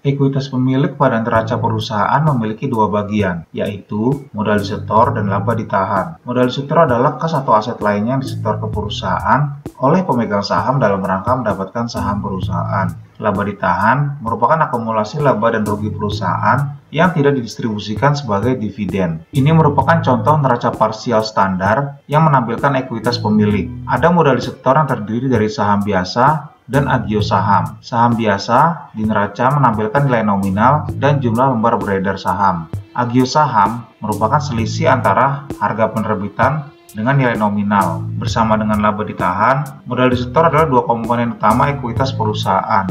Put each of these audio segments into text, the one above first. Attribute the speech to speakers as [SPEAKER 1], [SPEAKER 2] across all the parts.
[SPEAKER 1] Ekuitas pemilik pada neraca perusahaan memiliki dua bagian, yaitu modal disetor dan laba ditahan. Modal disetor adalah kas atau aset lainnya yang disetor ke perusahaan oleh pemegang saham dalam rangka mendapatkan saham perusahaan. Laba ditahan merupakan akumulasi laba dan rugi perusahaan yang tidak didistribusikan sebagai dividen. Ini merupakan contoh neraca parsial standar yang menampilkan ekuitas pemilik. Ada modal disetor yang terdiri dari saham biasa dan agio saham. Saham biasa di neraca menampilkan nilai nominal dan jumlah lembar beredar saham. Agio saham merupakan selisih antara harga penerbitan dengan nilai nominal. Bersama dengan laba ditahan, modal disetor adalah dua komponen utama ekuitas perusahaan.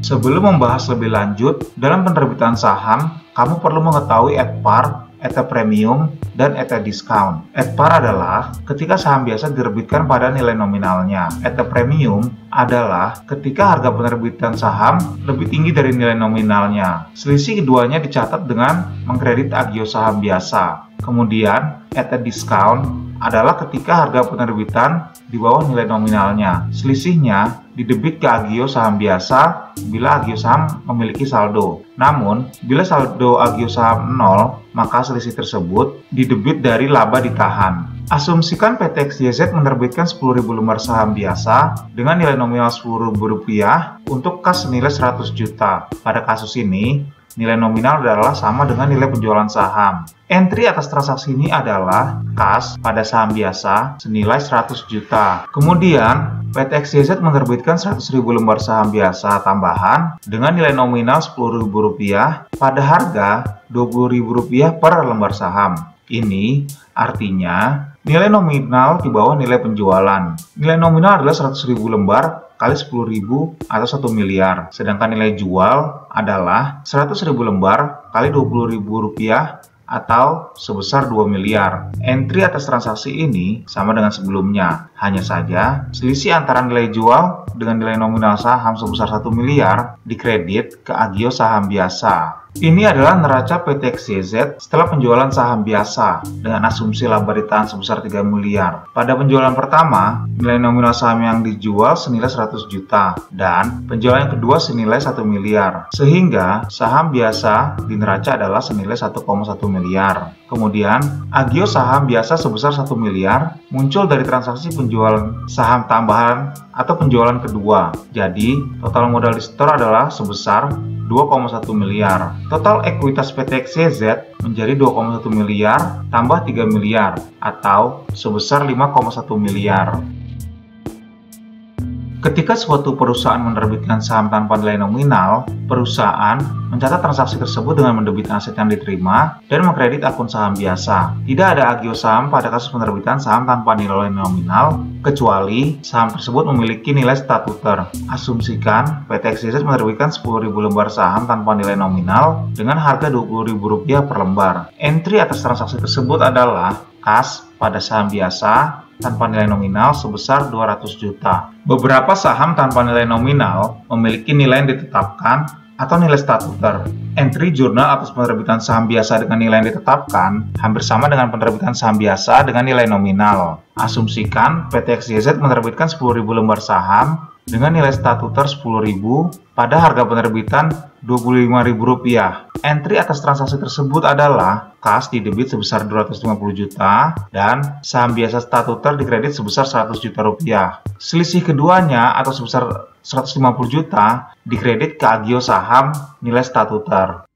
[SPEAKER 1] Sebelum membahas lebih lanjut, dalam penerbitan saham, kamu perlu mengetahui at par, at premium, dan at discount. At par adalah ketika saham biasa diterbitkan pada nilai nominalnya. At premium adalah ketika harga penerbitan saham lebih tinggi dari nilai nominalnya. Selisih keduanya dicatat dengan mengkredit agio saham biasa. Kemudian, at discount adalah ketika harga penerbitan di bawah nilai nominalnya. Selisihnya didebit ke agio saham biasa bila agio saham memiliki saldo. Namun, bila saldo agio saham 0, maka selisih tersebut didebit dari laba ditahan. Asumsikan PT XYZ menerbitkan 10.000 lembar saham biasa dengan nilai nominal Rp10.000 untuk kas senilai 100 juta. Pada kasus ini, nilai nominal adalah sama dengan nilai penjualan saham. Entry atas transaksi ini adalah kas pada saham biasa senilai 100 juta. Kemudian, PT XYZ menerbitkan 100.000 lembar saham biasa tambahan dengan nilai nominal Rp10.000 pada harga Rp20.000 per lembar saham. Ini artinya nilai nominal di bawah nilai penjualan. Nilai nominal adalah 100.000 lembar kali 10.000 atau 1 miliar. Sedangkan nilai jual adalah 100.000 lembar kali Rp20.000 atau sebesar 2 miliar. Entry atas transaksi ini sama dengan sebelumnya. Hanya saja, selisih antara nilai jual dengan nilai nominal saham sebesar 1 miliar dikredit ke agio saham biasa. Ini adalah neraca PT XYZ setelah penjualan saham biasa dengan asumsi laba ditahan sebesar 3 miliar. Pada penjualan pertama, nilai nominal saham yang dijual senilai 100 juta dan penjualan yang kedua senilai 1 miliar. Sehingga saham biasa di neraca adalah senilai 1,1 miliar. Kemudian, agio saham biasa sebesar 1 miliar muncul dari transaksi penjualan saham tambahan atau penjualan kedua. Jadi, total modal disetor adalah sebesar 2,1 miliar. Total ekuitas PT XYZ menjadi 2,1 miliar tambah 3 miliar atau sebesar 5,1 miliar. Ketika suatu perusahaan menerbitkan saham tanpa nilai nominal, perusahaan mencatat transaksi tersebut dengan mendebit aset yang diterima dan mengkredit akun saham biasa. Tidak ada agio saham pada kasus penerbitan saham tanpa nilai nominal, kecuali saham tersebut memiliki nilai statuter. Asumsikan PT XYZ menerbitkan 10.000 lembar saham tanpa nilai nominal dengan harga Rp20.000 per lembar. Entry atas transaksi tersebut adalah kas pada saham biasa tanpa nilai nominal sebesar 200 juta. Beberapa saham tanpa nilai nominal memiliki nilai yang ditetapkan atau nilai statuter. Entry jurnal atas penerbitan saham biasa dengan nilai yang ditetapkan hampir sama dengan penerbitan saham biasa dengan nilai nominal. Asumsikan PT XYZ menerbitkan 10.000 lembar saham dengan nilai statuter 10.000 pada harga penerbitan Rp25.000. Entry atas transaksi tersebut adalah kas didebit sebesar 250 juta dan saham biasa statuter dikredit sebesar 100 juta rupiah. Selisih keduanya atau sebesar 150 juta dikredit ke agio saham nilai statuter.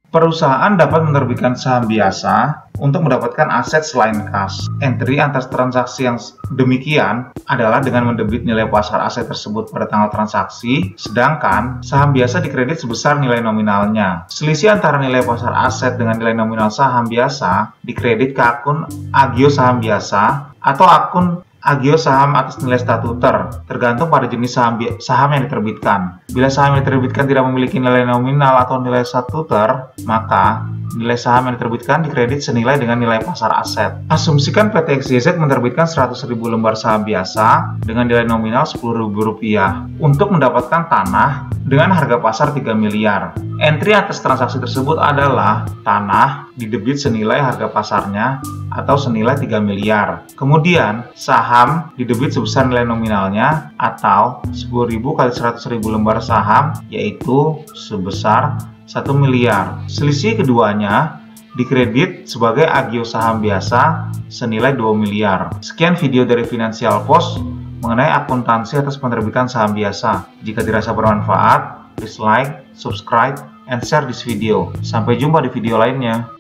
[SPEAKER 1] Perusahaan dapat menerbitkan saham biasa untuk mendapatkan aset selain kas. Entry atas transaksi yang demikian adalah dengan mendebit nilai pasar aset tersebut pada tanggal transaksi, sedangkan saham biasa dikredit sebesar nilai nominalnya. Selisih antara nilai pasar aset dengan nilai nominal saham biasa dikredit ke akun agio saham biasa atau akun agio saham atas nilai statuter, tergantung pada jenis saham yang diterbitkan. Bila saham yang diterbitkan tidak memiliki nilai nominal atau nilai statuter, maka nilai saham yang diterbitkan dikredit senilai dengan nilai pasar aset. Asumsikan PT XYZ menerbitkan 100.000 lembar saham biasa dengan nilai nominal Rp10.000 untuk mendapatkan tanah dengan harga pasar 3 miliar. Entry atas transaksi tersebut adalah tanah didebit senilai harga pasarnya atau senilai 3 miliar. Kemudian, saham didebit sebesar nilai nominalnya atau 10.000 kali 100.000 lembar saham, yaitu sebesar 1 miliar. Selisih keduanya dikredit sebagai agio saham biasa senilai 2 miliar. Sekian video dari Financial Post mengenai akuntansi atas penerbitan saham biasa. Jika dirasa bermanfaat, please like, subscribe, and share this video. Sampai jumpa di video lainnya.